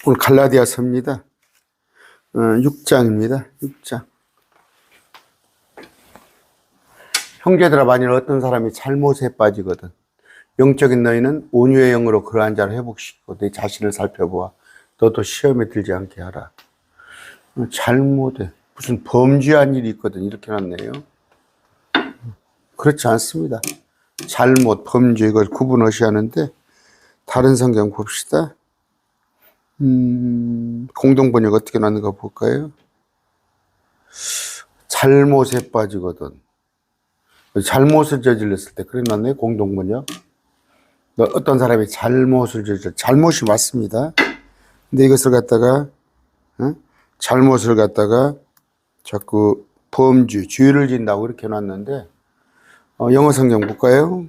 오늘 갈라디아서입니다. 6장입니다. 6장. 형제들아, 만일 어떤 사람이 잘못에 빠지거든 영적인 너희는 온유의 영으로 그러한 자를 회복시키고 내 자신을 살펴보아 너도 시험에 들지 않게 하라. 잘못에 무슨 범죄한 일이 있거든 이렇게 놨네요. 그렇지 않습니다. 잘못, 범죄 이걸 구분하셔야 하는데 다른 성경 봅시다. 공동번역 어떻게 놨는가 볼까요? 잘못에 빠지거든. 잘못을 저질렀을 때 그래 놨네. 공동번역. 어떤 사람이 잘못을 잘못이 맞습니다. 근데 이것을 갖다가 잘못을 갖다가 자꾸 범죄, 죄를 짓는다고 이렇게 놨는데 영어 성경 볼까요?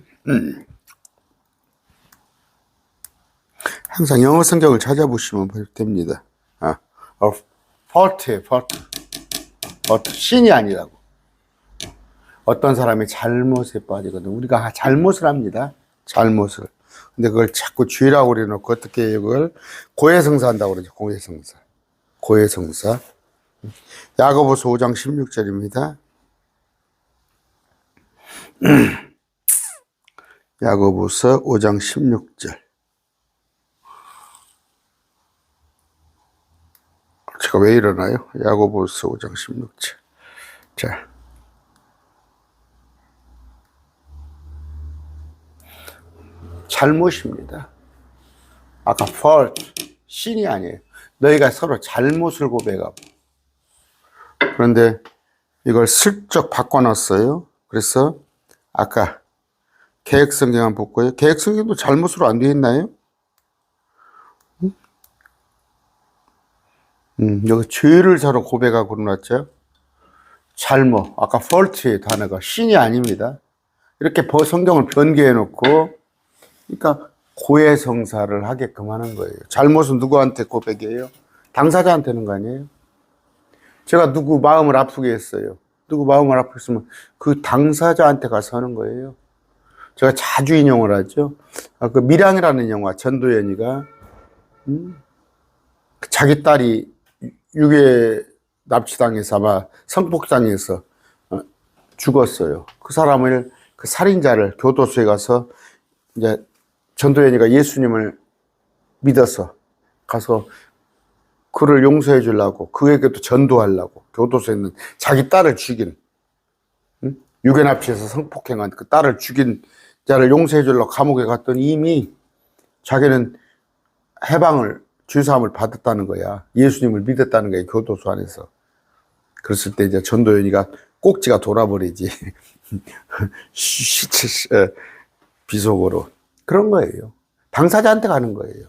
항상 영어 성경을 찾아보시면 됩니다. fault, 신이 아니라고. 어떤 사람이 잘못에 빠지거든. 우리가 잘못을 합니다. 잘못을. 근데 그걸 자꾸 죄라고 그래놓고 어떻게 해요? 그걸 고해성사 한다고 그러죠. 고해성사. 고해성사. 야고보서 5장 16절입니다. 야고보서 5장 16절. 제가 왜 이러나요? 야고보서 5장 16절. 자. 잘못입니다. 아까 fault, 신이 아니에요. 너희가 서로 잘못을 고백하고. 그런데 이걸 슬쩍 바꿔놨어요. 그래서 아까 개역성경 한번 볼까요? 개역성경도 잘못으로 안 되어 있나요? 여기 죄를 서로 고백하고 그러놨죠. 잘못, 아까 fault의 단어가 신이 아닙니다. 이렇게 성경을 변개해 놓고 그러니까 고해성사를 하게끔 하는 거예요. 잘못은 누구한테 고백이에요? 당사자한테는 거 아니에요? 제가 누구 마음을 아프게 했어요. 누구 마음을 아프게 했으면 그 당사자한테 가서 하는 거예요. 제가 자주 인용을 하죠. 그 밀양이라는 영화, 전도연이가 자기 딸이 유괴 납치당해서 아마 성폭당해서 죽었어요. 그 사람을, 그 살인자를 교도소에 가서 이제 전도연이가 예수님을 믿어서 가서 그를 용서해 주려고 그에게도 전도하려고 교도소에 있는 자기 딸을 죽인 유괴 납치해서 성폭행한 그 딸을 죽인 자를 용서해 주려고 감옥에 갔더니 이미 자기는 해방을 죄사함을 받았다는 거야. 예수님을 믿었다는 거야. 교도소 안에서. 그랬을 때 이제 전도연이가 꼭지가 돌아버리지. 비속어로. 그런 거예요. 당사자한테 가는 거예요.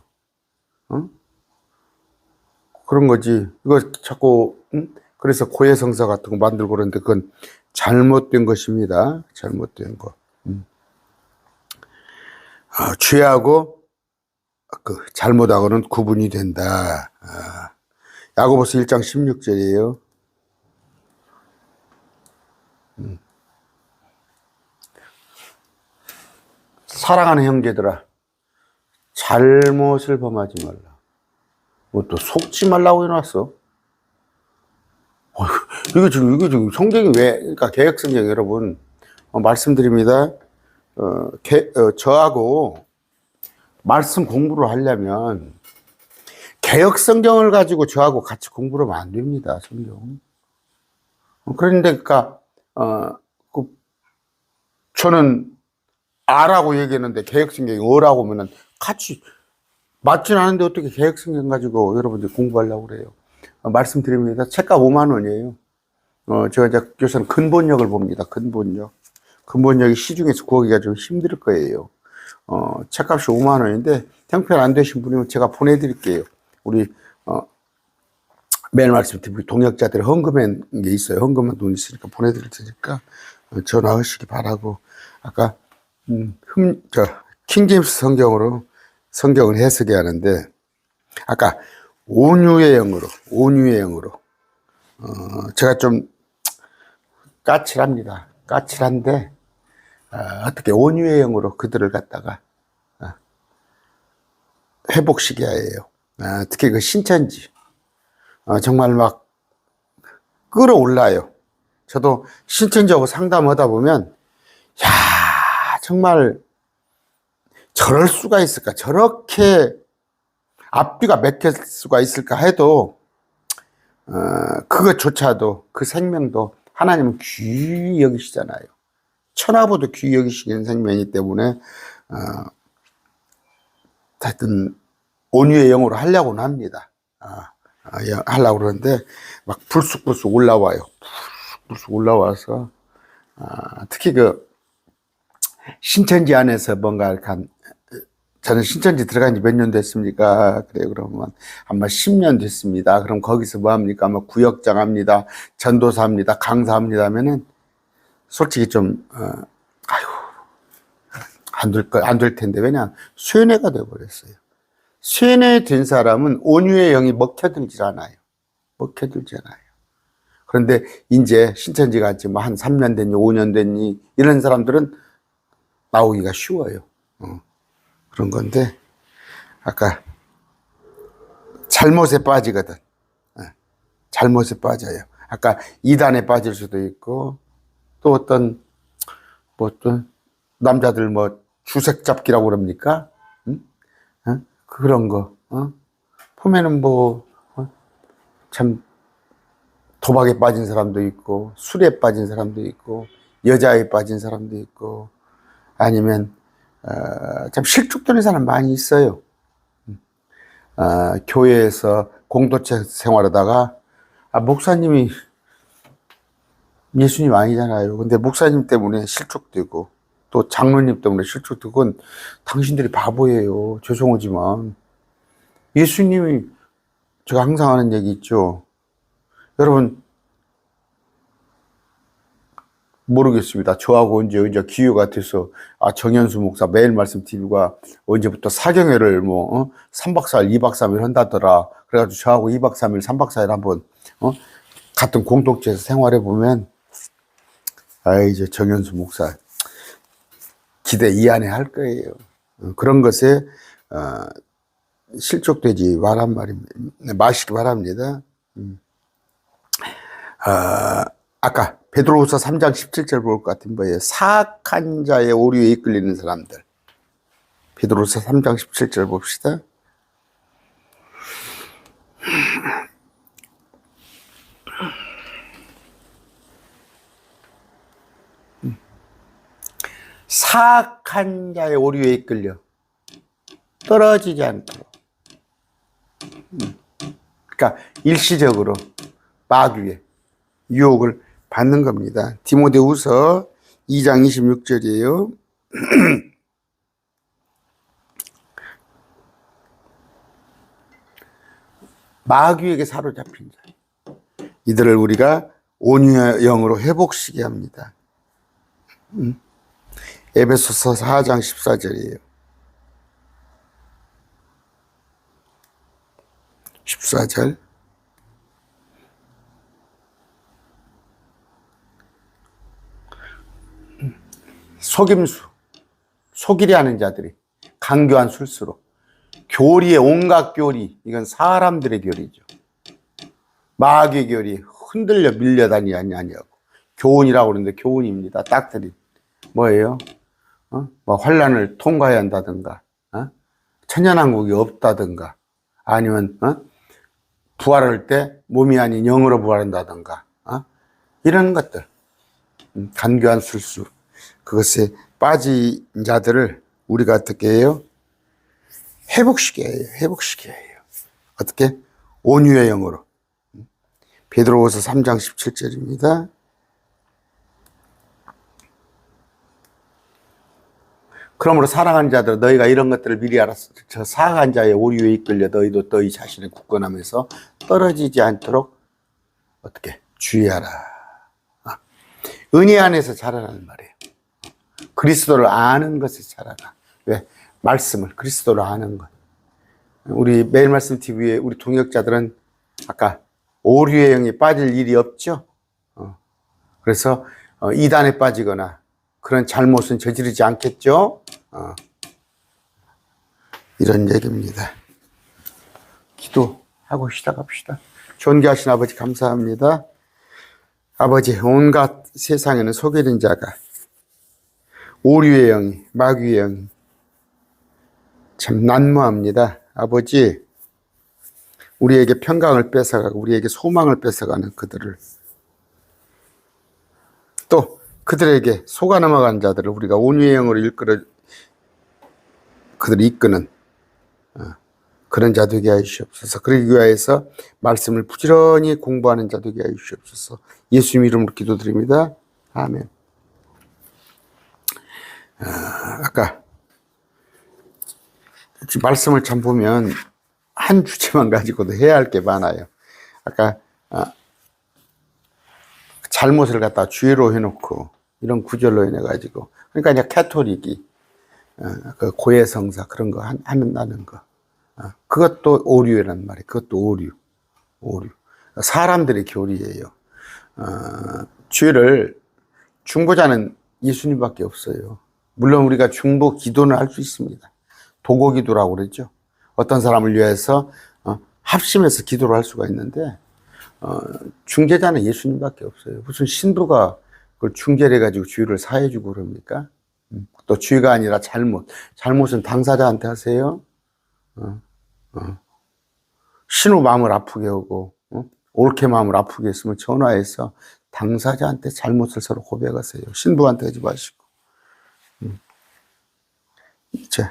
그런 거지. 이거 자꾸, 그래서 고해성사 같은 거 만들고 그러는데 그건 잘못된 것입니다. 잘못된 거. 죄하고 그 잘못하고는 구분이 된다. 야고보서 1장 16절이에요. 사랑하는 형제들아, 잘못을 범하지 말라. 뭐 또 속지 말라고 해놨어. 이거 지금 성경이 왜, 그러니까 개역성경 여러분, 말씀드립니다. 저하고 말씀 공부를 하려면 개역성경을 가지고 저하고 같이 공부를 하면 안 됩니다, 성경. 그런데, 그러니까, 저는 아라고 얘기했는데 개역성경이 어라고 하면은 같이 맞진 않은데 어떻게 개역성경 가지고 여러분들 공부하려고 그래요. 말씀드립니다. 책값 5만 원이에요. 제가 이제 요새는 근본역을 봅니다. 근본역이 시중에서 구하기가 좀 힘들 거예요. 책값이 5만 원인데 형편 안 되신 분이면 제가 보내드릴게요. 우리 매일 말씀드리고 동역자들이 헌금한 게 있어요. 헌금한 돈 있으니까 보내드릴 테니까 전화하시기 바라고. 아까 킹제임스 성경을 해석해야 하는데 아까 온유의 영으로 제가 좀 까칠합니다. 까칠한데 어떻게 온유의 영으로 그들을 갖다가 회복시켜야 해요. 특히 그 신천지 정말 막 끌어올라요. 저도 신천지하고 상담하다 보면 야 정말 저럴 수가 있을까, 저렇게 앞뒤가 맥힐 수가 있을까 해도 그것조차도, 그 생명도 하나님은 귀히 여기시잖아요. 천하보도 귀히 여기시는 생명이기 때문에 하여튼 온유의 영으로 하려고는 합니다. 하려고 그러는데 막 불쑥불쑥 올라와요. 불쑥불쑥 올라와서 특히 그 신천지 안에서 뭔가 이렇게 저는 신천지 들어간 지 몇 년 됐습니까? 그래요. 그러면 아마 10년 됐습니다. 그럼 거기서 뭐 합니까? 아마 구역장 합니다. 전도사 합니다. 강사 합니다. 하면은 솔직히 좀, 안 될 텐데. 왜냐? 쇠뇌가 돼버렸어요. 쇠뇌된 사람은 온유의 영이 먹혀들질 않아요. 먹혀들지 않아요. 그런데 이제 신천지 같이 뭐 한 3년 됐니, 5년 됐니, 이런 사람들은 나오기가 쉬워요. 그런 건데, 아까 잘못에 빠지거든. 잘못에 빠져요. 아까 이단에 빠질 수도 있고, 또 어떤, 남자들 주색 잡기라고 그럽니까? 그런 거, 보면은 참, 도박에 빠진 사람도 있고, 술에 빠진 사람도 있고, 여자에 빠진 사람도 있고, 아니면, 참 실족되는 사람 많이 있어요. 교회에서 공동체 생활하다가, 목사님이 예수님 아니잖아요. 근데 목사님 때문에 실족되고, 또 장로님 때문에 실족되고, 그건 당신들이 바보예요. 죄송하지만. 예수님이, 제가 항상 하는 얘기 있죠. 여러분, 모르겠습니다. 저하고 언제 기회가 돼서, 정현수 목사 매일 말씀 TV가 언제부터 사경회를 3박 4일, 2박 3일 한다더라. 그래가지고 저하고 2박 3일, 3박 4일 한번, 같은 공동체에서 생활해 보면, 이제 정현수 목사 기대 이안에 할 거예요. 그런 것에, 실족되지 마시기 바랍니다. 아까 베드로후서 3장 17절 볼 것 같은 거예요. 사악한 자의 오류에 이끌리는 사람들. 베드로후서 3장 17절 봅시다. 사악한 자의 오류에 이끌려 떨어지지 않도록. 그러니까 일시적으로 마귀의 유혹을 받는 겁니다. 디모데후서 2장 26절이에요. 마귀에게 사로잡힌 자, 이들을 우리가 온유의 영으로 회복시게 합니다. 에베소서 4장 14절이에요. 14절. 속임수, 속이려 하는 자들이 강교한 술수로, 교리의 온갖 교리, 이건 사람들의 교리죠. 마귀의 교리, 흔들려 밀려다니지 아니하고, 교훈이라고 그러는데 교훈입니다. 딱들이 뭐예요? 환란을 통과해야 한다든가, 천연왕국이 없다든가, 아니면 부활할 때 몸이 아닌 영으로 부활한다든가, 이런 것들, 간교한 술수, 그것에 빠진 자들을 우리가 어떻게 해요? 회복시켜야 해요. 회복시켜야 해요. 어떻게? 온유의 영으로. 베드로후서 3장 17절입니다. 그러므로 사랑하는 자들, 너희가 이런 것들을 미리 알았어. 저 사악한 자의 오류에 이끌려 너희도 너희 자신을 굳건하면서 떨어지지 않도록 어떻게? 주의하라. 은혜 안에서 자라라는 말이에요. 그리스도를 아는 것에 자라라. 왜? 말씀을, 그리스도를 아는 것. 우리 매일 말씀 TV에 우리 동역자들은 아까 오류의 영이 빠질 일이 없죠. 그래서 이단에 빠지거나 그런 잘못은 저지르지 않겠죠. 이런 얘기입니다. 기도하고 시작합시다. 존귀하신 아버지 감사합니다. 아버지, 온갖 세상에는 소개된 자가, 오류의 영이, 마귀의 영이 참 난무합니다. 아버지, 우리에게 평강을 뺏어가고 우리에게 소망을 뺏어가는 그들을, 또 그들에게 속아 넘어간 자들을 우리가 온유의 영으로 그들을 이끄는 그런 자 되게 하시옵소서. 그러기 위하여서 말씀을 부지런히 공부하는 자 되게 하시옵소서. 예수님 이름으로 기도드립니다. 아멘. 아까 말씀을 참 보면 한 주제만 가지고도 해야 할 게 많아요. 아까 잘못을 갖다 죄로 해놓고 이런 구절로 인해 가지고, 그러니까 이제 캐토릭이 그 고해성사 그런 거 한다는 거, 그것도 오류란 말이에요. 그것도 오류. 사람들의 교리예요. 죄를 중보자는 예수님밖에 없어요. 물론 우리가 중보 기도는 할 수 있습니다. 도고 기도라고 그랬죠. 어떤 사람을 위해서 합심해서 기도를 할 수가 있는데, 중재자는 예수님밖에 없어요. 무슨 신부가 그걸 중재를 해가지고 죄를 사해주고 그럽니까? 또 죄가 아니라 잘못은 당사자한테 하세요. 신우 마음을 아프게 하고, 옳게 마음을 아프게 했으면 전화해서 당사자한테 잘못을 서로 고백하세요. 신부한테 하지 마시고. 이제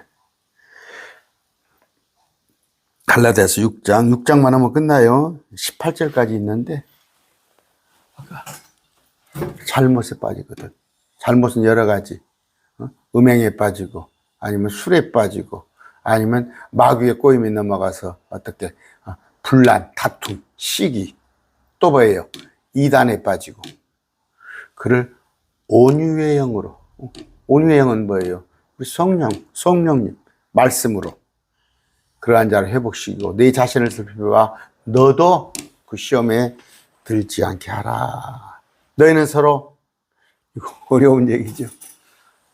갈라디아서 6장만 하면 끝나요. 18절까지 있는데 잘못에 빠지거든. 잘못은 여러 가지. 음행에 빠지고, 아니면 술에 빠지고, 아니면 마귀의 꼬임에 넘어가서 어떻게 분란, 다툼, 시기, 또 뭐예요? 이단에 빠지고, 그를 온유의 영으로, 온유의 영은 뭐예요? 우리 성령님 말씀으로 그러한 자를 회복시키고 내 자신을 살펴봐 너도 그 시험에 들지 않게 하라. 너희는 서로, 이거 어려운 얘기죠.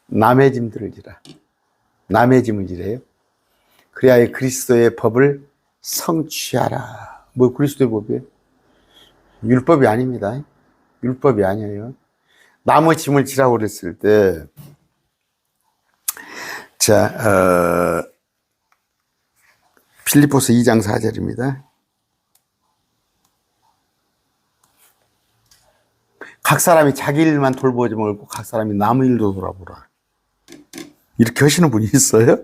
남의 짐들을 지라. 남의 짐을 지래요. 그래야 그리스도의 법을 성취하라. 뭐 그리스도의 법이에요? 율법이 아닙니다. 율법이 아니에요. 남의 짐을 지라고 그랬을 때, 자, 빌립보서 2장 4절입니다. 각 사람이 자기 일만 돌보지 말고 각 사람이 남의 일도 돌아보라. 이렇게 하시는 분이 있어요?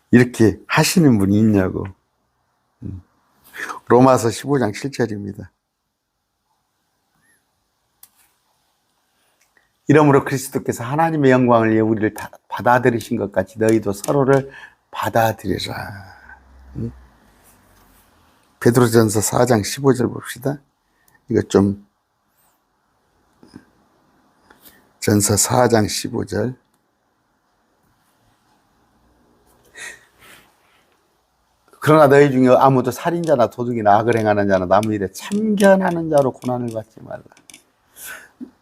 이렇게 하시는 분이 있냐고. 로마서 15장 7절입니다. 이러므로 그리스도께서 하나님의 영광을 위해 우리를 받아들이신 것 같이 너희도 서로를 받아들여라. 베드로전서 4장 15절 봅시다. 이거 좀, 전서 4장 15절. 그러나 너희 중에 아무도 살인자나 도둑이나 악을 행하는 자나 남의 일에 참견하는 자로 고난을 받지 말라.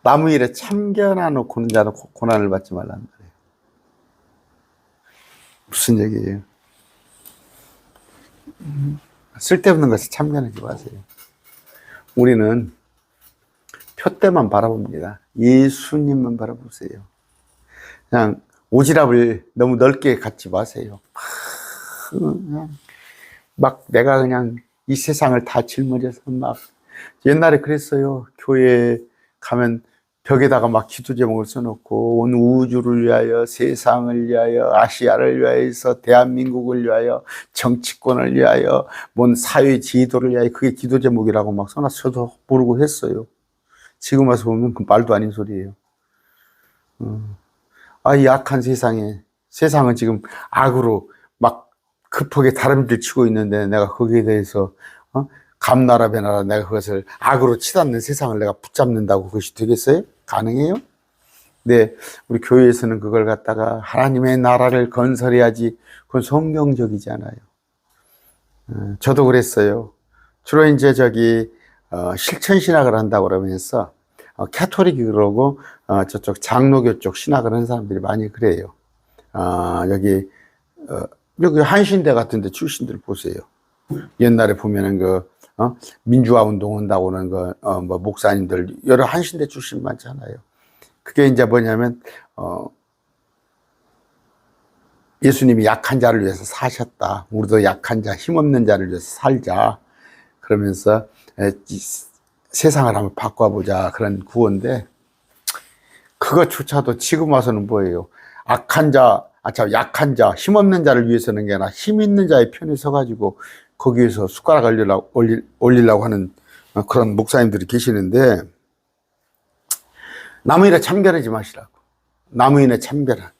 남의 일에 참견하는 자로 고난을 받지 말라는 거예요. 무슨 얘기예요? 쓸데없는 것을 참견하지 마세요. 우리는 표대만 바라봅니다. 예수님만 바라보세요. 그냥 오지랖을 너무 넓게 갖지 마세요. 그냥 막 내가 그냥 이 세상을 다 짊어져서 막, 옛날에 그랬어요. 교회에 가면 벽에다가 막 기도 제목을 써놓고 온 우주를 위하여, 세상을 위하여, 아시아를 위하여서, 대한민국을 위하여, 정치권을 위하여, 뭔 사회 지도를 위하여, 그게 기도 제목이라고 막 써놔서 저도 모르고 했어요. 지금 와서 보면 그 말도 아닌 소리예요. 이 악한 세상은 지금 악으로 막 급하게 다름질 치고 있는데 내가 거기에 대해서 감나라 배나라 내가 그것을 악으로 치닫는 세상을 내가 붙잡는다고 그것이 되겠어요? 가능해요? 네, 우리 교회에서는 그걸 갖다가 하나님의 나라를 건설해야지, 그건 성경적이지 않아요. 저도 그랬어요. 주로 이제 실천 신학을 한다고 그러면서 캐토릭이 그러고 저쪽 장로교 쪽 신학을 하는 사람들이 많이 그래요. 여기 여기 한신대 같은 데 출신들 보세요. 옛날에 보면은 민주화 운동 한다고는 뭐 목사님들, 여러 한신대 출신 많잖아요. 그게 이제 뭐냐면, 예수님이 약한 자를 위해서 사셨다. 우리도 약한 자, 힘없는 자를 위해서 살자. 그러면서 세상을 한번 바꿔보자. 그런 구호인데, 그것조차도 지금 와서는 뭐예요? 약한 자, 힘없는 자를 위해서는 게 아니라 힘 있는 자의 편에 서가지고 거기에서 숟가락 올리려고 하는 그런 목사님들이 계시는데, 남의 일에 참견하지 마시라고. 남의 일에 참견하.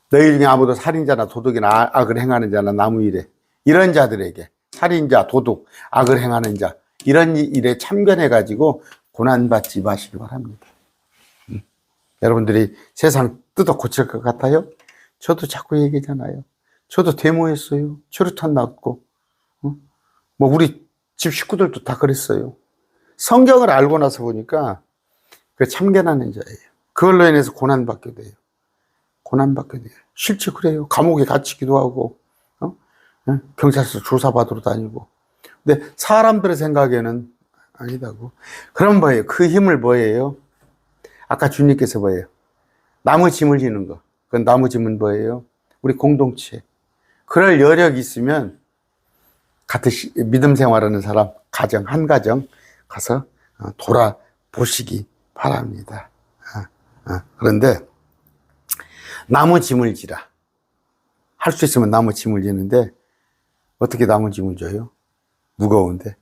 너희 중에 아무도 살인자나 도둑이나 악을 행하는 자나 남의 일에, 이런 자들에게, 살인자, 도둑, 악을 행하는 자, 이런 일에 참견해가지고 고난받지 마시기 바랍니다. 여러분들이 세상 뜯어 고칠 것 같아요? 저도 자꾸 얘기하잖아요. 저도 데모했어요. 최루탄 맞고. 뭐 우리 집 식구들도 다 그랬어요. 성경을 알고 나서 보니까 그 참견하는 자예요. 그걸로 인해서 고난받게 돼요. 고난받게 돼요. 실제 그래요. 감옥에 갇히기도 하고, 경찰서 조사받으러 다니고. 근데 사람들의 생각에는 아니다고. 그럼 뭐예요? 그 힘을 뭐예요? 아까 주님께서 뭐예요? 나무 짐을 지는 거. 그 나무 짐은 뭐예요? 우리 공동체. 그럴 여력이 있으면 같이 믿음 생활하는 사람, 한 가정 가서 돌아보시기 바랍니다. 그런데 나무 짐을 지라. 할 수 있으면 나무 짐을 지는데 어떻게 나무 짐을 져요? 무거운데.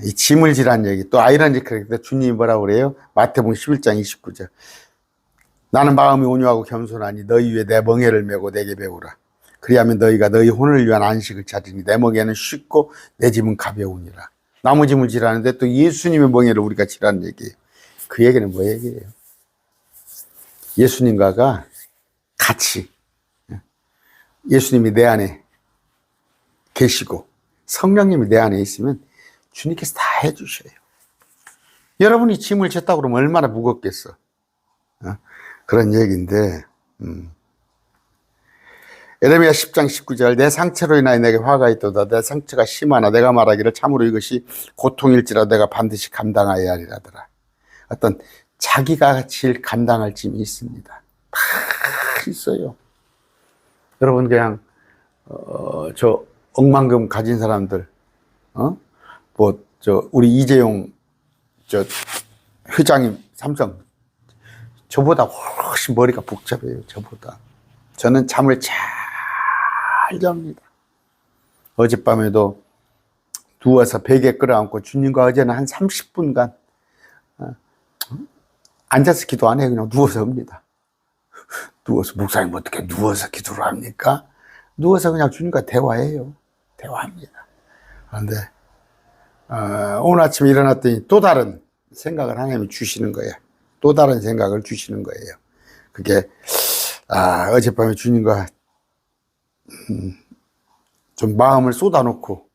이 짐을 지라는 얘기, 또 아이러니컬하게 주님이 뭐라고 그래요? 마태복음 11장 29절. 나는 마음이 온유하고 겸손하니 너희 위에 내 멍에를 메고 내게 배우라. 그리하면 너희가 너희 혼을 위한 안식을 찾으니 내 멍에는 쉽고 내 짐은 가벼우니라. 나무 짐을 지라는데 또 예수님의 멍에를 우리가 지라는 얘기예요. 그 얘기는 뭐 얘기예요? 예수님과가 같이, 예수님이 내 안에 계시고 성령님이 내 안에 있으면 주님께서 다 해주셔요. 여러분이 짐을 졌다고 그러면 얼마나 무겁겠어. 그런 얘기인데, 에레미야 10장 19절. 내 상처로 인하여 내게 화가 있도다. 내 상처가 심하나 내가 말하기를 참으로 이것이 고통일지라도 내가 반드시 감당하여야 하리라더라. 어떤 자기가 질 감당할 짐이 있습니다. 다 있어요. 여러분 그냥 저 억만금 가진 사람들, 우리 이재용 회장님 삼성, 저보다 훨씬 머리가 복잡해요. 저보다. 저는 잠을 잘 잡니다. 어젯밤에도 누워서 베개 끌어안고 주님과 어제는 한 30분간 앉아서 기도 안 해요. 그냥 누워서 합니다. 누워서, 목사님 어떻게 누워서 기도를 합니까? 누워서 그냥 주님과 대화해요. 대화합니다. 그런데 오늘 아침에 일어났더니 또 다른 생각을 하나님이 주시는 거예요. 또 다른 생각을 주시는 거예요. 그게 어젯밤에 주님과 좀 마음을 쏟아놓고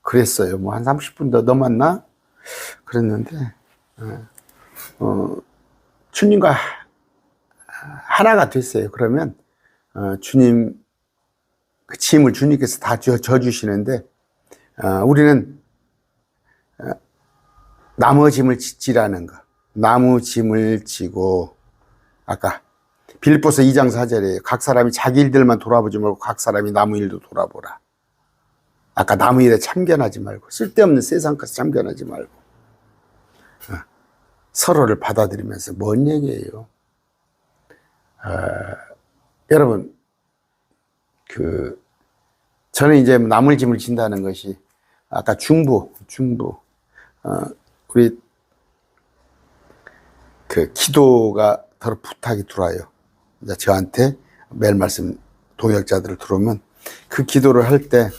그랬어요. 뭐 한 30분 더 넘었나? 그랬는데 주님과 하나가 됐어요. 그러면 주님 그 짐을 주님께서 다 져주시는데 우리는 나무 짐을 지라는 거. 나무 짐을 지고, 아까 빌립보서 2장 4절에 각 사람이 자기 일들만 돌아보지 말고 각 사람이 나무 일도 돌아보라. 아까 나무 일에 참견하지 말고, 쓸데없는 세상 것에 참견하지 말고, 서로를 받아들이면서 뭔 얘기예요? 여러분, 저는 이제 나무 짐을 진다는 것이 아까 중부, 우리 기도가 더러 부탁이 들어와요. 이제 저한테 매일 말씀 동역자들을 들어오면 그 기도를 할 때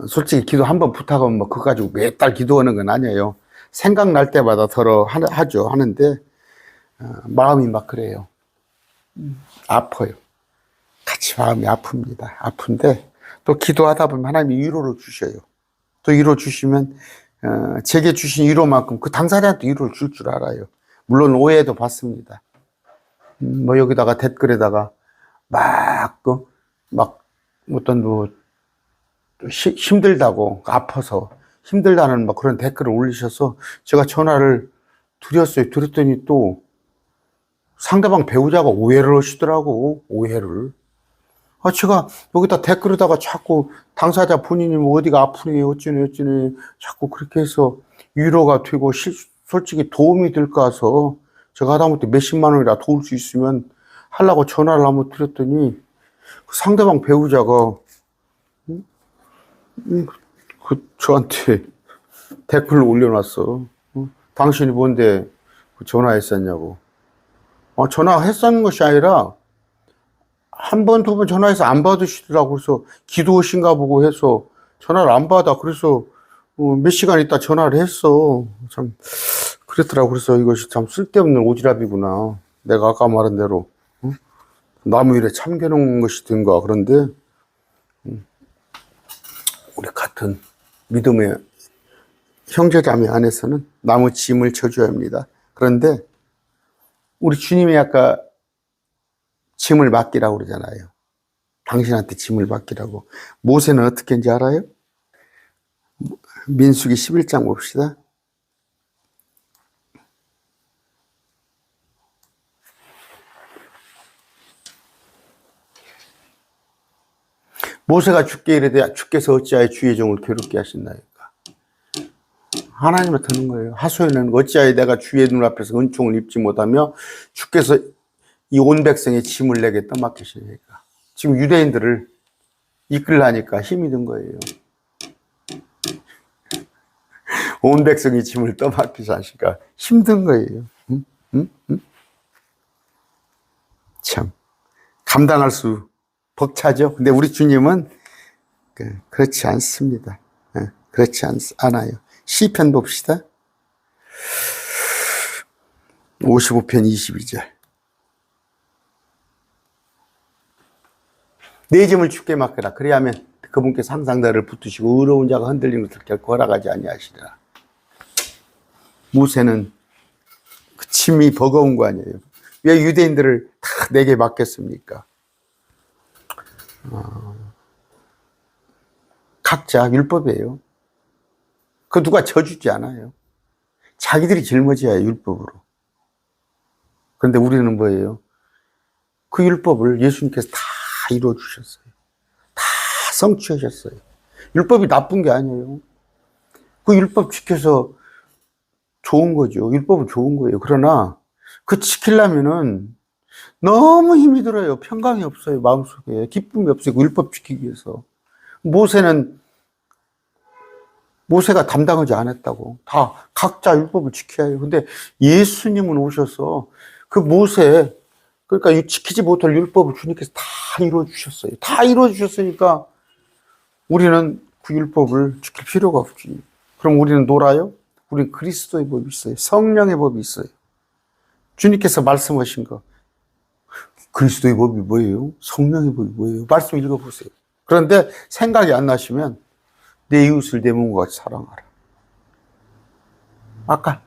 솔직히 기도 한번 부탁하면 뭐 그거 가지고 매달 기도하는 건 아니에요. 생각날 때마다 더러 하는데 마음이 막 그래요. 아파요. 같이 마음이 아픕니다. 아픈데 또 기도하다 보면 하나님이 위로를 주셔요. 또 위로 주시면 제게 주신 위로만큼 그 당사자한테 위로를 줄 줄 알아요. 물론 오해도 받습니다. 뭐 여기다가 댓글에다가 막 어떤 힘들다고, 아파서 힘들다는 막 그런 댓글을 올리셔서 제가 전화를 드렸어요. 드렸더니 또 상대방 배우자가 오해를 하시더라고, 오해를. 제가 여기다 댓글에다가 자꾸 당사자 본인이 뭐 어디가 아프니, 어쩌니, 자꾸 그렇게 해서 위로가 되고, 솔직히 도움이 될까 해서 제가 하다못해 몇십만 원이라 도울 수 있으면 하려고 전화를 한번 드렸더니 그 상대방 배우자가 저한테 댓글을 올려놨어. 당신이 뭔데 전화했었냐고. 전화했었는 것이 아니라 한 번, 두 번 전화해서 안 받으시더라고. 그래서 기도하신가 보고 해서 전화를 안 받아. 그래서 몇 시간 있다 전화를 했어. 참 그랬더라고. 그래서 이것이 참 쓸데없는 오지랖이구나. 내가 아까 말한 대로 나무 위에 참겨놓은 것이 된가. 그런데 우리 같은 믿음의 형제자매 안에서는 나무 짐을 져줘야 합니다. 그런데 우리 주님이 아까 짐을 맡기라고 그러잖아요. 당신한테 짐을 맡기라고. 모세는 어떻게 했는지 알아요? 민수기 11장 봅시다. 모세가 죽게 이르되 주께서 어찌하여 주의 종을 괴롭게 하셨나이까. 하나님을 드는 거예요. 하소연은 어찌하여 내가 주의 눈앞에서 은총을 입지 못하며 주께서 이 온 백성의 짐을 내게 떠맡기시니까. 지금 유대인들을 이끌라니까 힘이 든 거예요. 온 백성의 짐을 떠맡기시니까 힘든 거예요. 참 감당할 수 벅차죠. 근데 우리 주님은 그렇지 않습니다. 그렇지 않아요. 시편 봅시다. 55편 22절. 내 짐을 주께 맡겨라. 그리하면 그분께서 항상 너를 붙드시고 의로운 자가 흔들리는 것을 결코 허락하지 아니하시리라. 모세는 그 짐이 버거운 거 아니에요. 왜 유대인들을 다 내게 맡겼습니까? 각자 율법이에요. 그 누가 져주지 않아요. 자기들이 짊어져야 해요, 율법으로. 그런데 우리는 뭐예요? 그 율법을 예수님께서 다 이루어주셨어요. 다 성취하셨어요. 율법이 나쁜 게 아니에요. 그 율법 지켜서 좋은 거죠. 율법은 좋은 거예요. 그러나 그 지키려면은 너무 힘이 들어요. 평강이 없어요. 마음속에 기쁨이 없어요. 그 율법 지키기 위해서. 모세가 담당하지 않았다고. 다 각자 율법을 지켜야 해요. 근데 예수님은 오셔서 그 모세, 그러니까 지키지 못할 율법을 주님께서 다 이루어주셨어요. 다 이루어주셨으니까 우리는 그 율법을 지킬 필요가 없지. 그럼 우리는 놀아요? 우리는 그리스도의 법이 있어요. 성령의 법이 있어요. 주님께서 말씀하신 거. 그리스도의 법이 뭐예요? 성령의 법이 뭐예요? 말씀 읽어보세요. 그런데 생각이 안 나시면 내 이웃을 내 몸과 같이 사랑하라. 아까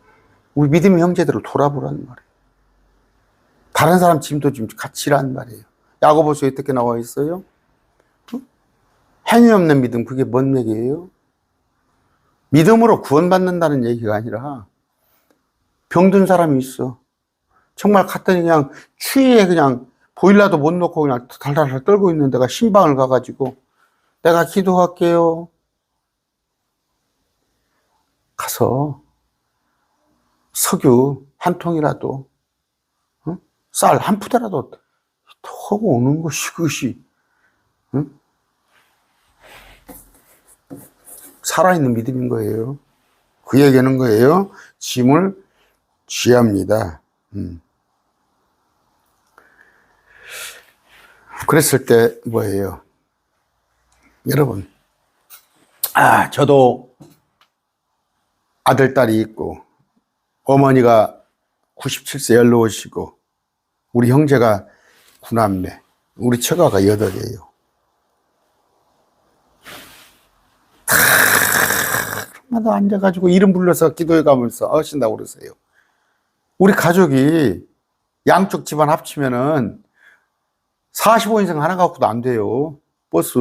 우리 믿음의 형제들을 돌아보라는 말이에요. 다른 사람 짐도 좀 같이 일하는 말이에요. 야고보서에 어떻게 나와 있어요? 행위 없는 믿음, 그게 뭔 얘기예요? 믿음으로 구원받는다는 얘기가 아니라 병든 사람이 있어. 정말 갔더니 그냥 추위에 그냥 보일러도 못 놓고 그냥 달달달 떨고 있는 데가 신방을 가가지고 내가 기도할게요. 가서 석유 한 통이라도 쌀 한 푸대라도 타고 오는 것이 그것이 살아있는 믿음인 거예요. 그 얘기하는 거예요. 짐을 쥐합니다. 그랬을 때 뭐예요? 여러분, 저도 아들, 딸이 있고 어머니가 97세 연로우시고 우리 형제가 9남매, 우리 처가가 8이에요. 다 앉아가지고 이름 불러서 기도해 가면서 하신다고 그러세요. 우리 가족이 양쪽 집안 합치면은 45인승 하나 갖고도 안 돼요. 버스.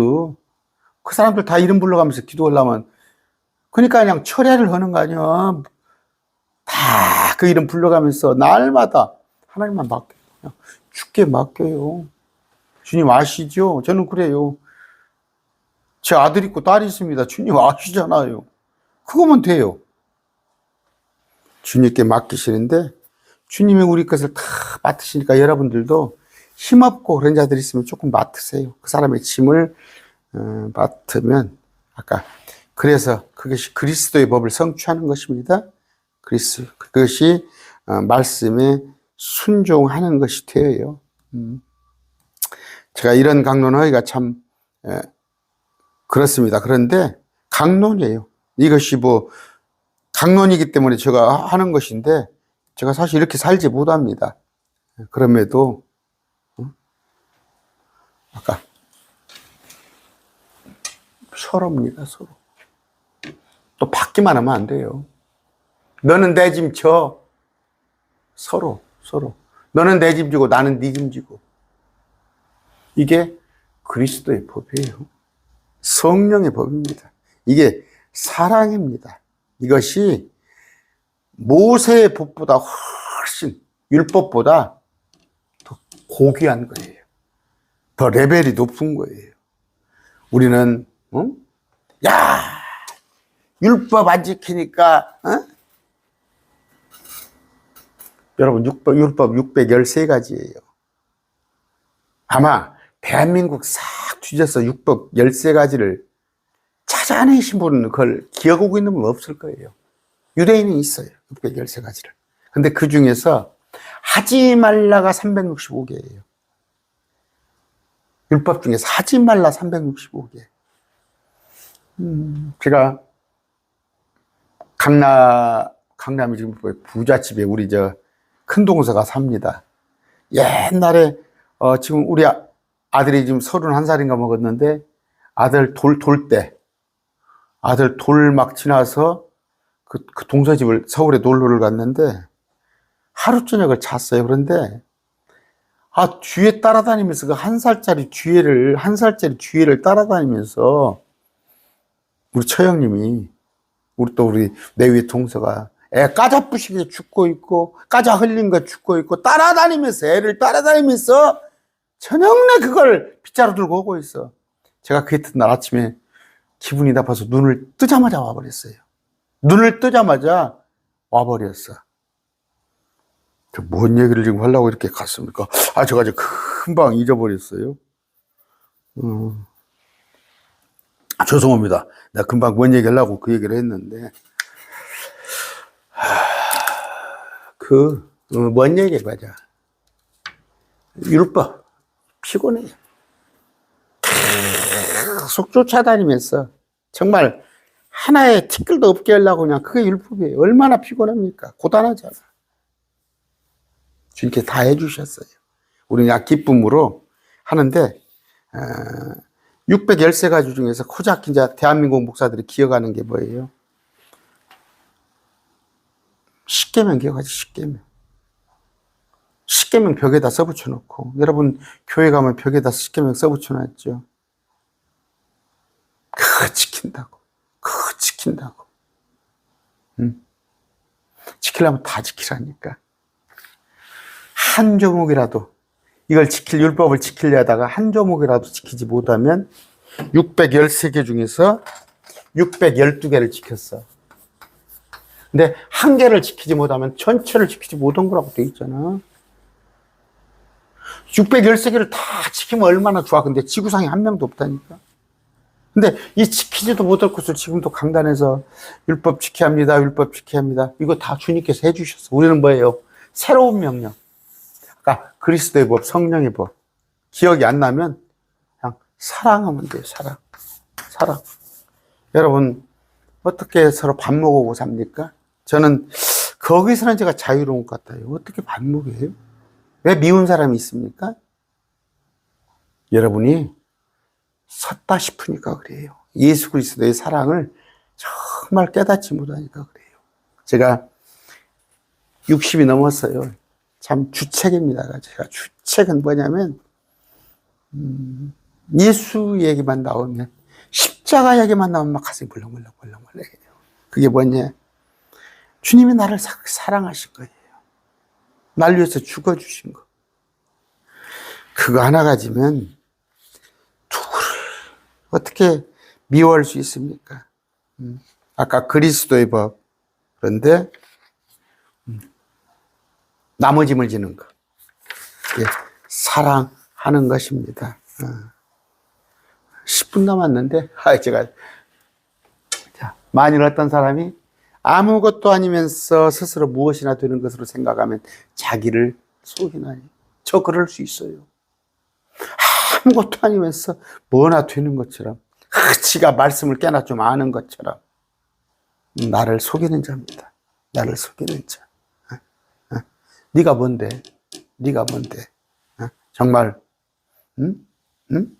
그 사람들 다 이름 불러가면서 기도하려면, 그러니까 그냥 철야를 하는 거 아니야. 다 그 이름 불러가면서 날마다 하나님만 맡겨요. 죽게 맡겨요. 주님 아시죠? 저는 그래요. 제 아들 있고 딸이 있습니다. 주님 아시잖아요. 그거면 돼요. 주님께 맡기시는데, 주님이 우리 것을 다 맡으시니까 여러분들도 힘없고 그런 자들이 있으면 조금 맡으세요. 그 사람의 짐을 맡으면, 아까 그래서 그것이 그리스도의 법을 성취하는 것입니다. 그것이 말씀에 순종하는 것이 되어요. 제가 이런 강론하기가 참 그렇습니다. 그런데 강론이에요. 이것이 뭐 강론이기 때문에 제가 하는 것인데, 제가 사실 이렇게 살지 못합니다. 그럼에도 아까 서로입니다. 서로. 또 받기만 하면 안 돼요. 너는 내 짐 져. 서로. 너는 내 짐 지고 나는 네 짐 지고. 이게 그리스도의 법이에요. 성령의 법입니다. 이게 사랑입니다. 이것이 모세의 법보다 훨씬, 율법보다 더 고귀한 거예요. 더 레벨이 높은 거예요. 우리는 야, 율법 안 지키니까 여러분, 율법 613가지예요. 아마 대한민국 싹 뒤져서 율법 13가지를 찾아내신 분은 그걸 기억하고 있는 분은 없을 거예요. 유대인은 있어요. 613가지를. 근데 그 중에서 하지 말라가 365개예요. 율법 중에서 하지 말라 365개. 제가 강남에 지금 부잣집에 우리 큰 동서가 삽니다. 옛날에 지금 우리 아들이 지금 31살인가 먹었는데, 아들 막 지나서 그 동서집을 서울에 놀러를 갔는데 하루 저녁을 잤어요. 그런데 뒤에 따라다니면서 그 한 살짜리 뒤에를 따라다니면서 우리 처형님이, 우리 내 위에 동서가 애 까자부시게 죽고 있고 까자 흘린 거 죽고 있고 애를 따라다니면서 저녁내 그걸 빗자루 들고 오고 있어. 제가 그 이튿날 아침에 기분이 나빠서 눈을 뜨자마자 와버렸어요. 눈을 뜨자마자 와버렸어. 뭔 얘기를 지금 하려고 이렇게 갔습니까? 제가 금방 잊어버렸어요. 죄송합니다. 내가 금방 뭔 얘기 하려고 그 얘기를 했는데, 뭔 얘기 맞아. 율법. 피곤해요. 계속 쫓아다니면서 정말 하나의 티끌도 없게 하려고 그냥 그게 율법이에요. 얼마나 피곤합니까? 고단하잖아. 주님께 다 해주셨어요. 우리는 그냥 기쁨으로 하는데, 613가지 중에서 코작 이제 대한민국 목사들이 기억하는 게 뭐예요? 십계명 기억하지, 십계명. 십계명 벽에다 써붙여놓고, 여러분 교회 가면 벽에다 십계명 써붙여놨죠. 그거 지킨다고. 지키려면 다 지키라니까. 한 조목이라도, 이걸 율법을 지키려다가 한 조목이라도 지키지 못하면 613개 중에서 612개를 지켰어. 근데 한 개를 지키지 못하면 전체를 지키지 못한 거라고 돼 있잖아. 613개를 다 지키면 얼마나 좋아. 근데 지구상에 한 명도 없다니까. 근데 이 지키지도 못할 것을 지금도 강단에서 율법 지켜야 합니다. 율법 지켜야 합니다. 이거 다 주님께서 해주셨어. 우리는 뭐예요? 새로운 명령. 그러니까 그리스도의 법, 성령의 법. 기억이 안 나면 그냥 사랑하면 돼요. 사랑. 여러분 어떻게 서로 밥 먹고 삽니까? 저는 거기서는 제가 자유로운 것 같아요. 어떻게 밥 먹여요? 왜 미운 사람이 있습니까? 여러분이 섰다 싶으니까 그래요. 예수 그리스도의 사랑을 정말 깨닫지 못하니까 그래요. 제가 60이 넘었어요. 참 주책입니다. 제가 주책은 뭐냐면, 예수 얘기만 나오면, 십자가 얘기만 나오면 막 가슴이 벌렁벌렁 해요. 그게 뭐냐? 주님이 나를 사랑하신 거예요. 날 위해서 죽어주신 거. 그거 하나 가지면 누구를 어떻게 미워할 수 있습니까? 아까 그리스도의 법. 그런데 나머짐을 지는 거. 예, 사랑하는 것입니다. 10분 남았는데, 제가, 자, 만일 어떤 사람이 아무것도 아니면서 스스로 무엇이나 되는 것으로 생각하면 자기를 속이나니. 저 그럴 수 있어요. 아무것도 아니면서 뭐나 되는 것처럼, 지가 말씀을 꽤나 좀 아는 것처럼, 나를 속이는 자입니다. 나를 속이는 자. 네가 뭔데? 네가 뭔데? 정말, 응? 응?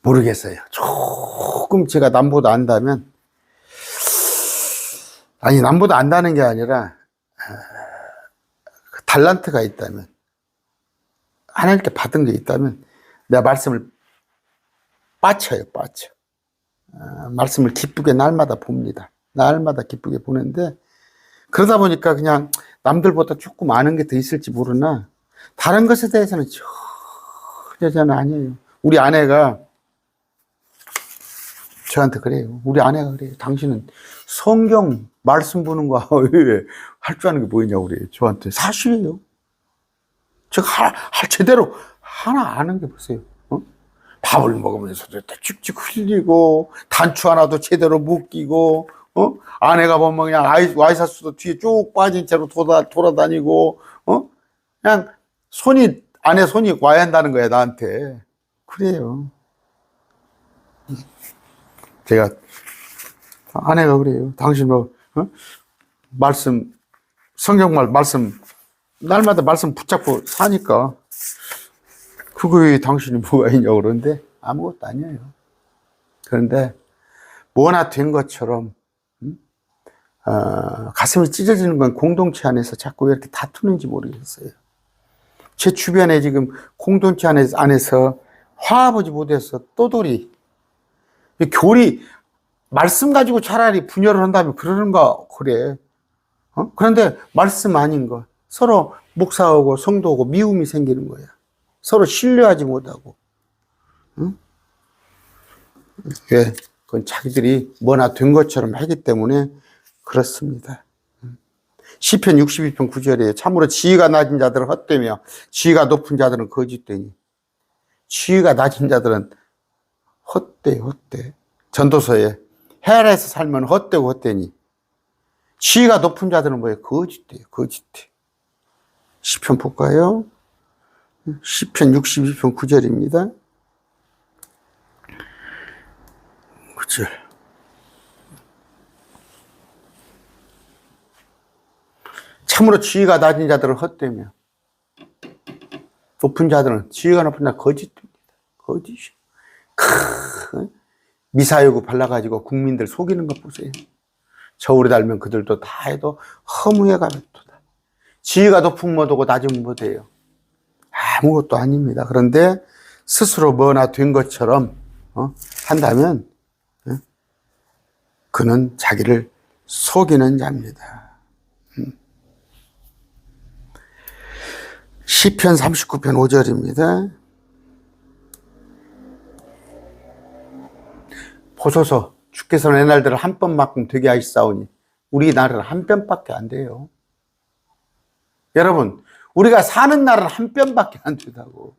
모르겠어요. 조금 제가 남보다 안다면, 아니, 남보다 안다는 게 아니라, 달란트가 있다면, 하나님께 받은 게 있다면, 내가 말씀을 빠쳐요. 말씀을 기쁘게 날마다 봅니다. 날마다 기쁘게 보는데, 그러다 보니까 그냥 남들보다 조금 아는 게 더 있을지 모르나, 다른 것에 대해서는 전혀 저는 아니에요. 우리 아내가 저한테 그래요. 우리 아내가 그래요. 당신은 성경 말씀 보는 거 할 줄 아는 게 뭐 있냐고 그래요. 저한테. 사실이에요. 제가 제대로 하나 아는 게 보세요. 밥을 먹으면서도 쭉쭉 흘리고, 단추 하나도 제대로 못 끼고, 아내가 보면 그냥 와이셔츠도 뒤에 쭉 빠진 채로 돌아다니고, 그냥 아내 손이 와야 한다는 거야, 나한테. 그래요. 제가, 아내가 그래요. 당신 성경 말씀, 날마다 말씀 붙잡고 사니까, 그거에 당신이 뭐가 있냐고 그러는데, 아무것도 아니에요. 그런데, 뭐나 된 것처럼, 가슴이 찢어지는 건 공동체 안에서 자꾸 왜 이렇게 다투는지 모르겠어요. 제 주변에 지금 공동체 안에서 화해보지 못해서 떠돌이, 교리, 말씀 가지고 차라리 분열을 한다면 그러는가, 그래. 그런데 말씀 아닌 거. 서로 목사하고 성도하고 미움이 생기는 거야. 서로 신뢰하지 못하고. 응? 왜? 그건 자기들이 뭐나 된 것처럼 하기 때문에 그렇습니다. 시편 62편 9절에 참으로 지위가 낮은 자들은 헛되며 지위가 높은 자들은 거짓되니. 지위가 낮은 자들은 헛돼. 전도서에 헬에서 살면 헛되고 헛되니. 지위가 높은 자들은 뭐예요? 거짓돼. 시편 볼까요? 시편 62편 9절입니다. 9절. 참으로 지위가 낮은 자들은 헛되며 높은 자들은 지위가 높은 자는 거짓됩니다. 거짓이. 미사여구 발라가지고 국민들 속이는 것 보세요. 저울에 달면 그들도 다 해도 허무해 가겠도다. 지위가 높은 못하고 낮은 못해요. 아무것도 아닙니다. 그런데 스스로 뭐나 된 것처럼 한다면 그는 자기를 속이는 자입니다. 시편 39편 5절입니다. 보소서 주께서 내 날들을 한 번만큼 되게 하시사오니 우리 날은 한 편밖에 안 돼요. 여러분, 우리가 사는 날은 한 편밖에 안 된다고.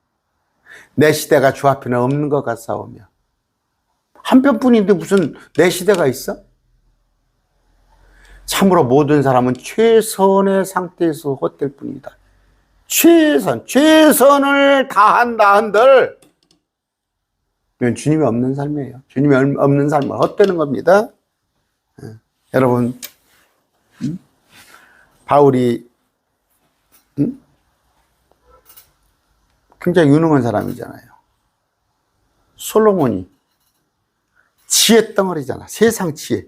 내 시대가 주 앞에는 없는 것 같사오며. 한 편뿐인데 무슨 내 시대가 있어? 참으로 모든 사람은 최선의 상태에서 헛될 뿐이다. 최선을 다한다 한들 이건 주님이 없는 삶이에요. 주님이 없는 삶은 헛되는 겁니다. 여러분, 바울이 굉장히 유능한 사람이잖아요. 솔로몬이 지혜 덩어리잖아. 세상 지혜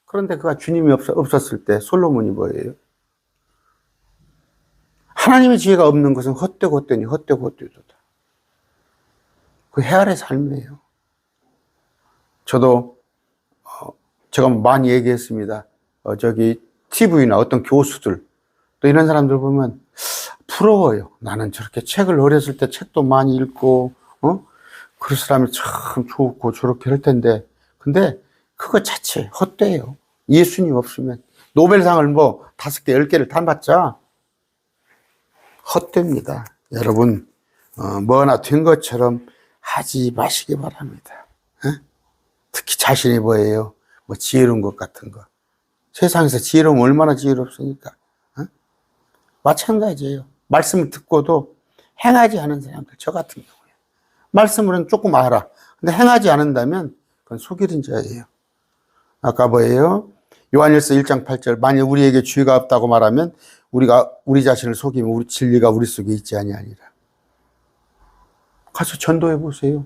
그런데 그가 주님이 없었을 때 솔로몬이 뭐예요? 하나님의 지혜가 없는 것은 헛되고 헛되니 헛되고 헛되도다. 그 해 아래 삶이에요. 저도 제가 많이 얘기했습니다. 저기 TV나 어떤 교수들 또 이런 사람들 보면 부러워요. 나는 저렇게 책을 어렸을 때 책도 많이 읽고 그 사람이 참 좋고 저렇게 할 텐데 근데 그거 자체 헛되요. 예수님 없으면 노벨상을 뭐 5개, 10개를 다 받자 헛됩니다. 여러분 뭐나 된 것처럼 하지 마시기 바랍니다. 특히 자신이 뭐예요? 뭐 지혜로운 것 같은 거. 세상에서 지혜로우면 얼마나 지혜롭습니까? 마찬가지예요. 말씀을 듣고도 행하지 않은 사람들, 저 같은 경우에. 말씀으로는 조금 알아. 근데 행하지 않는다면 그건 속이는 자예요. 아까 뭐예요? 요한일서 1장 8절. 만일 우리에게 죄가 없다고 말하면 우리가 우리 자신을 속이면 우리 진리가 우리 속에 있지 아니하니라. 가서 전도해 보세요.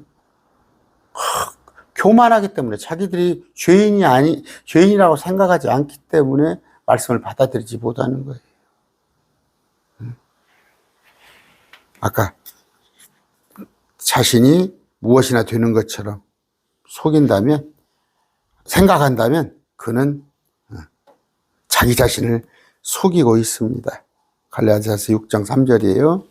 교만하기 때문에 자기들이 죄인이라고 생각하지 않기 때문에 말씀을 받아들이지 못하는 거예요. 아까 자신이 무엇이나 되는 것처럼 속인다면, 생각한다면 그는 자기 자신을 속이고 있습니다. 갈라디아서 6장 3절이에요.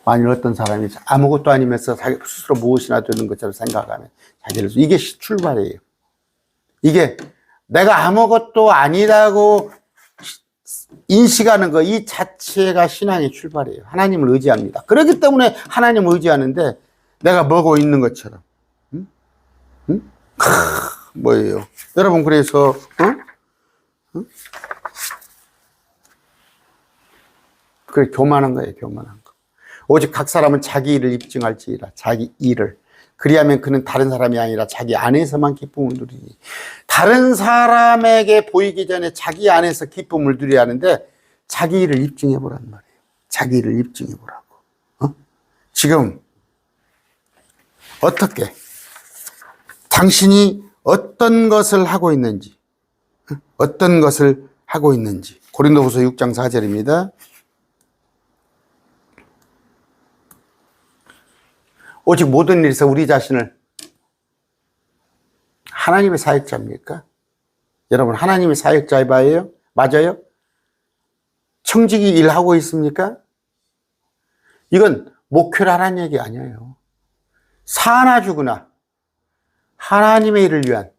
만일 어떤 사람이 아무것도 아니면서 자기 스스로 무엇이나 되는 것처럼 생각하면 자기를 이게 출발이에요. 이게 내가 아무것도 아니라고 인식하는 거 이 자체가 신앙의 출발이에요. 하나님을 의지합니다. 그렇기 때문에 하나님을 의지하는데 내가 뭐고 있는 것처럼 뭐예요? 여러분 그래서 그래 교만한 거예요. 교만한 거. 오직 각 사람은 자기 일을 입증할지니라. 자기 일을. 그리하면 그는 다른 사람이 아니라 자기 안에서만 기쁨을 누리니. 다른 사람에게 보이기 전에 자기 안에서 기쁨을 누려야 하는데 자기 일을 입증해 보란 말이에요. 자기 일을 입증해 보라고. 지금 어떻게 당신이 어떤 것을 하고 있는지 어떤 것을 하고 있는지 고린도후서 6장 4절입니다. 오직 모든 일에서 우리 자신을 하나님의 사역자입니까? 여러분 하나님의 사역자예요? 맞아요? 청직이 일하고 있습니까? 이건 목회를 하라는 얘기 아니에요. 사나 죽으나 하나님의 일을 위한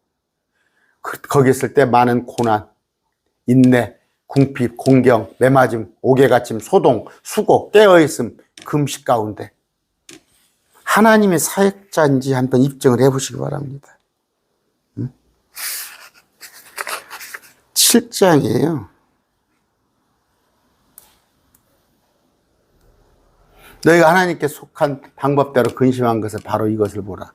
거기 있을 때 많은 고난, 인내, 궁핍, 공경, 매맞음, 옥외갇힘, 소동, 수고, 깨어있음, 금식 가운데 하나님의 사역자인지 한번 입증을 해보시기 바랍니다. 7장이에요. 너희가 하나님께 속한 방법대로 근심한 것을 바로 이것을 보라.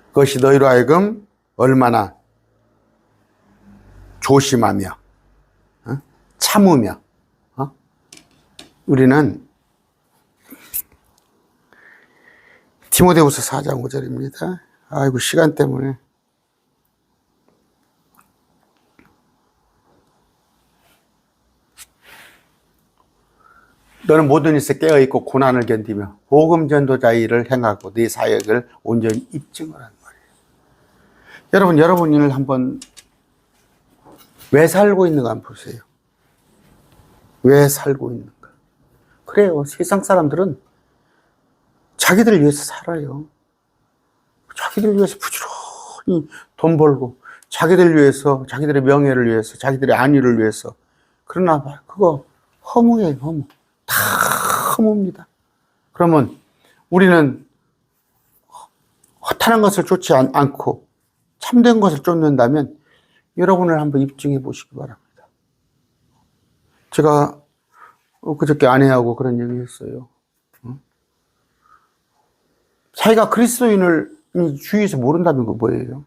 그것이 너희로 하여금 얼마나 조심하며 참으며 우리는 디모데후서 4장 5절입니다. 아이고 시간 때문에 너는 모든 일에 깨어있고 고난을 견디며 복음 전도자의 일을 행하고 네 사역을 온전히 입증을 한 말이에요. 여러분 일 한번 왜 살고 있는가 한번 보세요. 왜 살고 있는가. 그래요. 세상 사람들은 자기들을 위해서 살아요. 자기들을 위해서 부지런히 돈 벌고 자기들을 위해서, 자기들의 명예를 위해서, 자기들의 안위를 위해서. 그러나 그거 허무예요. 허무. 다 허무입니다. 그러면 우리는 허탄한 것을 쫓지 않고 참된 것을 쫓는다면 여러분을 한번 입증해 보시기 바랍니다. 제가 그저께 아내하고 그런 얘기 했어요. 자기가 그리스도인을 주위에서 모른다는 거 뭐예요?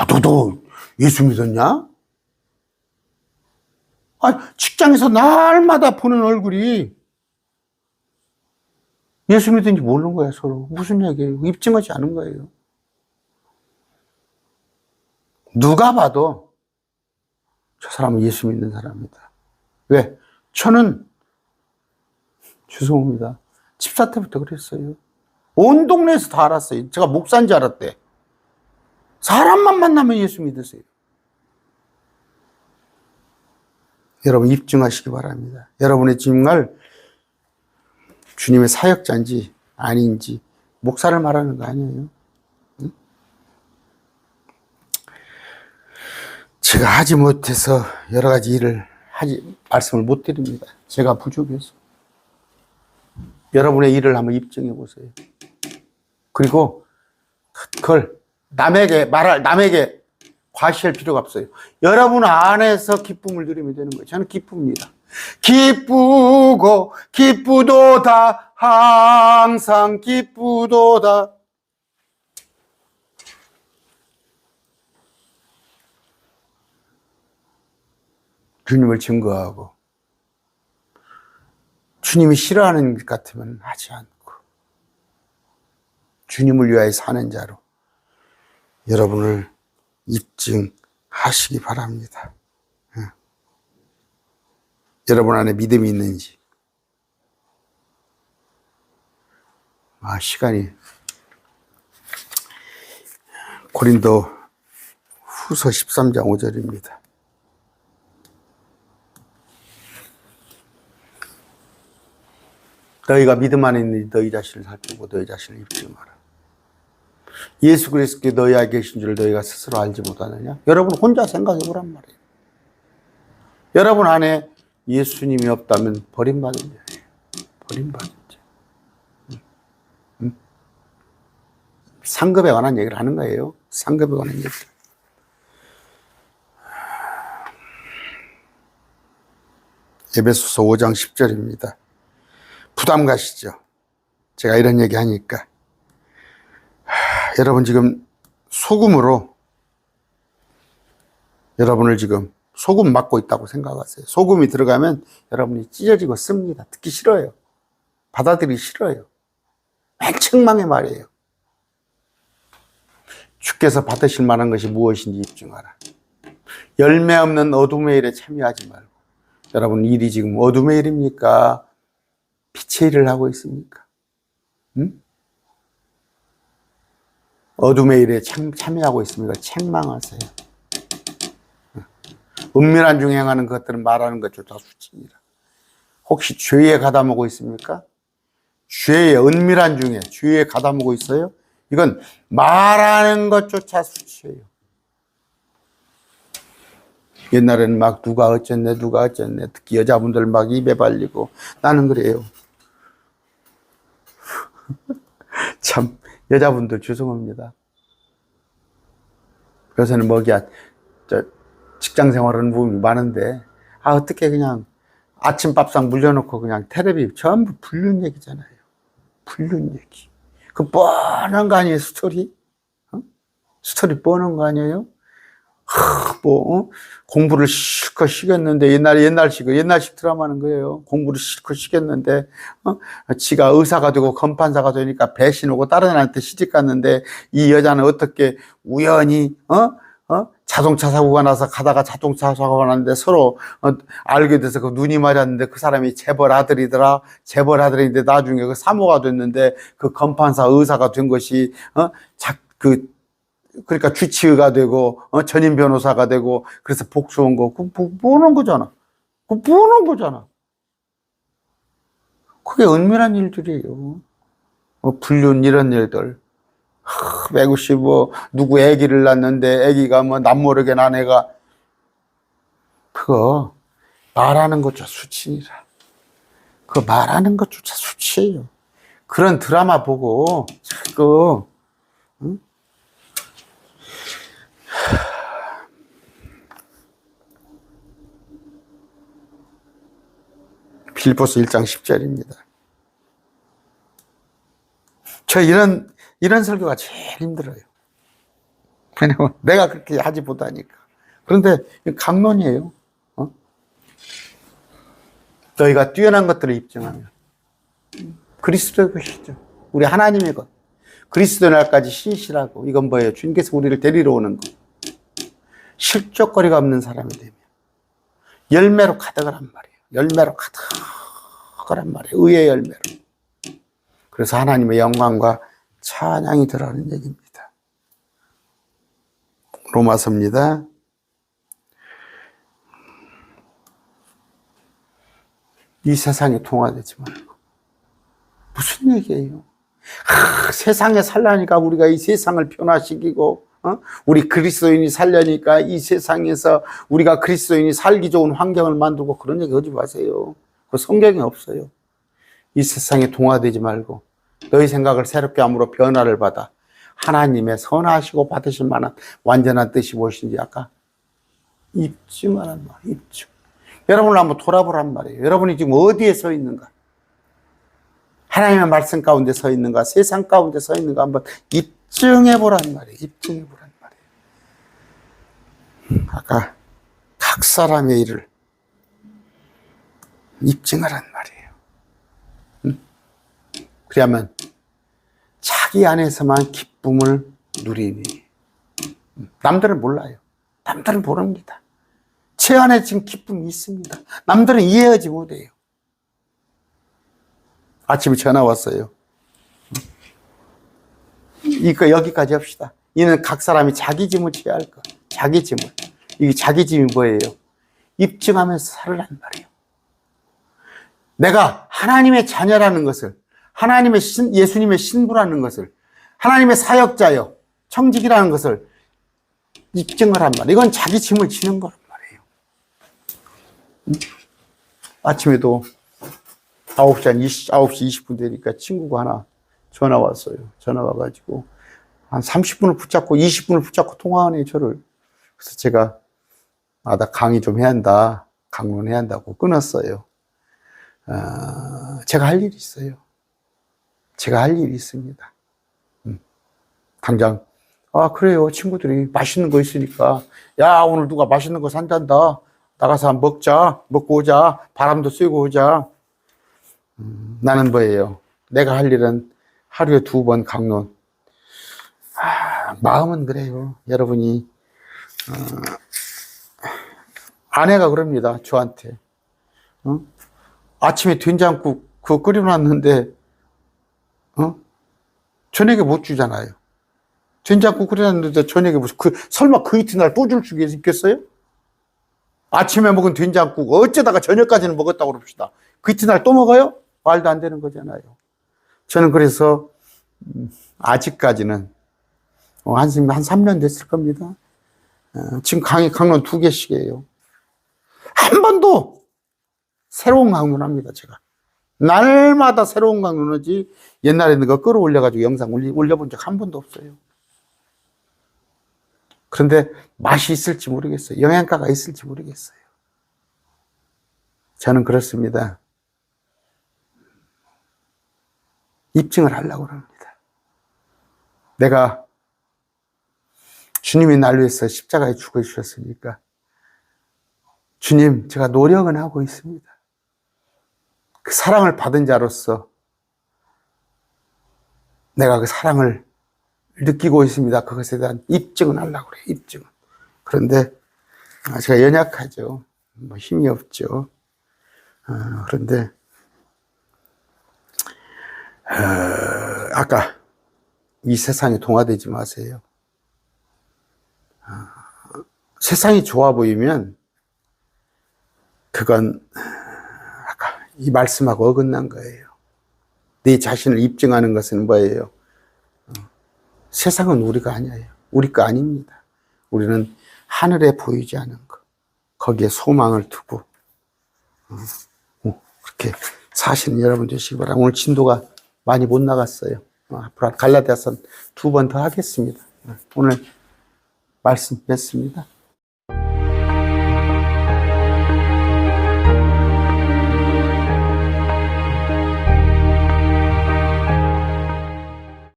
너도 예수 믿었냐? 직장에서 날마다 보는 얼굴이 예수 믿는지 모르는 거야, 서로. 무슨 얘기예요? 입증하지 않은 거예요. 누가 봐도 저 사람은 예수 믿는 사람이다. 왜? 저는 죄송합니다. 집사 때부터 그랬어요. 온 동네에서 다 알았어요. 제가 목사인 줄 알았대. 사람만 만나면 예수 믿으세요. 여러분 입증하시기 바랍니다. 여러분의 정말 주님의 사역자인지 아닌지 목사를 말하는 거 아니에요. 응? 제가 하지 못해서 여러 가지 일을 말씀을 못 드립니다. 제가 부족해서. 여러분의 일을 한번 입증해 보세요. 그리고 그걸 남에게 과시할 필요가 없어요. 여러분 안에서 기쁨을 누리면 되는 거예요. 저는 기쁩니다. 기쁘고 기쁘도다. 항상 기쁘도다. 주님을 증거하고 주님이 싫어하는 것 같으면 하지 않고 주님을 위하여 사는 자로 여러분을 입증하시기 바랍니다. 여러분 안에 믿음이 있는지. 시간이 고린도 후서 13장 5절입니다. 너희가 믿음 안에 있는지 너희 자신을 살피고 너희 자신을 입증하라. 예수 그리스도께 너희 안에 계신 줄 너희가 스스로 알지 못하느냐? 여러분 혼자 생각해 보란 말이에요. 여러분 안에 예수님이 없다면 버림받은 자예요. 버림받은 자. 상급에 관한 얘기를 하는 거예요. 상급에 관한 얘기를. 에베소서 5장 10절입니다. 부담 가시죠? 제가 이런 얘기 하니까. 여러분 지금 소금으로 여러분을 지금 소금 맞고 있다고 생각하세요. 소금이 들어가면 여러분이 찢어지고 씁니다. 듣기 싫어요. 받아들이기 싫어요. 맹청망의 말이에요. 주께서 받으실 만한 것이 무엇인지 입증하라. 열매 없는 어둠의 일에 참여하지 말고. 여러분 일이 지금 어둠의 일입니까? 빛의 일을 하고 있습니까? 응? 어둠의 일에 참여하고 있습니까? 책망하세요. 은밀한 중에 행하는 것들은 말하는 것조차 수치니라. 혹시 죄에 가다먹고 있습니까? 죄의 은밀한 중에 죄에 가다먹고 있어요? 이건 말하는 것조차 수치예요. 옛날에는 막 누가 어쨌네 특히 여자분들 막 입에 발리고 나는 그래요. 참 여자분들 죄송합니다. 요새는 뭐야 직장 생활하는 부분이 많은데 어떻게 그냥 아침밥상 물려놓고 그냥 텔레비 전부 불륜 얘기잖아요. 불륜 얘기. 그 뻔한 거 아니에요, 스토리? 스토리 뻔한 거 아니에요? 공부를 실컷 시켰는데, 옛날식 드라마는 거예요. 공부를 실컷 시켰는데, 지가 의사가 되고 검판사가 되니까 배신 오고 다른 애한테 시집 갔는데, 이 여자는 어떻게 우연히, 자동차 사고가 나서 가다가 자동차 사고가 났는데 서로 알게 돼서 그 눈이 맞았는데 그 사람이 재벌 아들이더라. 재벌 아들인데 나중에 그 사모가 됐는데 그 검판사 의사가 된 것이 그러니까 주치의가 되고 전임 변호사가 되고 그래서 복수한 거 그거 보는 거잖아. 그거 보는 거잖아. 그게 은밀한 일들이에요. 불륜 이런 일들. 매구씨 누구 아기를 낳는데 아기가 남모르게 난 애가 그거 말하는 것조차 수치니라. 그거 말하는 것조차 수치예요. 그런 드라마 보고 자꾸 빌보서 1장 10절입니다. 저 이런 설교가 제일 힘들어요. 왜냐면 내가 그렇게 하지 못하니까. 그런데 강론이에요. 너희가 뛰어난 것들을 입증하면 그리스도의 것이죠. 우리 하나님의 것. 그리스도 날까지 신실하고, 이건 뭐예요? 주님께서 우리를 데리러 오는 것. 실족거리가 없는 사람이 되면 열매로 가득하란 말이에요. 열매로 가득하란 말이에요. 의의 열매로. 그래서 하나님의 영광과 찬양이 들어가는 얘기입니다. 로마서입니다. 이 세상에 동화되지 말고. 무슨 얘기예요? 세상에 살라니까 우리가 이 세상을 변화시키고, 우리 그리스도인이 살려니까 이 세상에서 우리가 그리스도인이 살기 좋은 환경을 만들고, 그런 얘기 하지 마세요. 그 성경에 없어요. 이 세상에 동화되지 말고 너희 생각을 새롭게 함으로 변화를 받아 하나님의 선하시고 받으실 만한 완전한 뜻이 무엇인지 아까 입증하란 말이에요. 입증. 여러분을 한번 돌아보란 말이에요. 여러분이 지금 어디에 서 있는가? 하나님의 말씀 가운데 서 있는가? 세상 가운데 서 있는가? 한번 입증해 보란 말이에요. 입증해 보란 말이에요. 아까 각 사람의 일을 입증하란 말이에요. 그러면 자기 안에서만 기쁨을 누리니. 남들은 몰라요. 남들은 모릅니다. 제 안에 지금 기쁨이 있습니다. 남들은 이해하지 못해요. 아침에 전화 왔어요. 이거 여기까지 합시다. 이는 각 사람이 자기 짐을 져야 할 것. 자기 짐을. 이게 자기 짐이 뭐예요? 입증하면서 살으란 말이에요. 내가 하나님의 자녀라는 것을, 하나님의 예수님의 신부라는 것을, 하나님의 사역자요, 청직이라는 것을 입증을 한 말이에요. 이건 자기 짐을 지는 거란 말이에요. 아침에도 9시 20분 되니까 친구가 하나 전화 왔어요. 전화 와가지고 한 30분을 붙잡고 20분을 붙잡고 통화하네, 저를. 그래서 제가 나 강의 좀 해야 한다, 강론해야 한다고 끊었어요. 제가 할 일이 있어요. 제가 할 일이 있습니다. 당장 그래요. 친구들이 맛있는 거 있으니까, 야, 오늘 누가 맛있는 거 산단다, 나가서 한번 먹자, 먹고 오자, 바람도 쐬고 오자. 나는 뭐예요? 내가 할 일은 하루에 2번 강론. 마음은 그래요. 여러분이 아내가 그럽니다. 저한테 아침에 된장국 그거 끓여놨는데 저녁에 못 주잖아요. 된장국 끓여놨는데 저녁에 무슨 설마 그 이튿날 또 줄 수 있겠어요? 아침에 먹은 된장국 어쩌다가 저녁까지는 먹었다고 그럽시다. 그 이튿날 또 먹어요? 말도 안 되는 거잖아요. 저는 그래서 아직까지는 한 3년 됐을 겁니다. 지금 강론 2개씩이에요. 한 번도 새로운 강론합니다. 제가 날마다 새로운 강론하지, 옛날에 있는 거 끌어올려가지고 영상 올려본 적 한 번도 없어요. 그런데 맛이 있을지 모르겠어요. 영양가가 있을지 모르겠어요. 저는 그렇습니다. 입증을 하려고 합니다. 내가 주님이 날 위해서 십자가에 죽어주셨으니까, 주님, 제가 노력은 하고 있습니다. 그 사랑을 받은 자로서 내가 그 사랑을 느끼고 있습니다. 그것에 대한 입증은 하려고 그래요. 입증은. 그런데 제가 연약하죠. 힘이 없죠. 그런데 아까 이 세상에 동화되지 마세요. 세상이 좋아 보이면 그건 아까 이 말씀하고 어긋난 거예요. 네 자신을 입증하는 것은 뭐예요? 세상은 우리가 아니에요. 우리 거 아닙니다. 우리는 하늘에 보이지 않은 것, 거기에 소망을 두고 그렇게 사시는 여러분 되시기 바랍니다. 오늘 진도가 많이 못 나갔어요. 앞으로 갈라디아서 2번 더 하겠습니다. 오늘 말씀 맺습니다.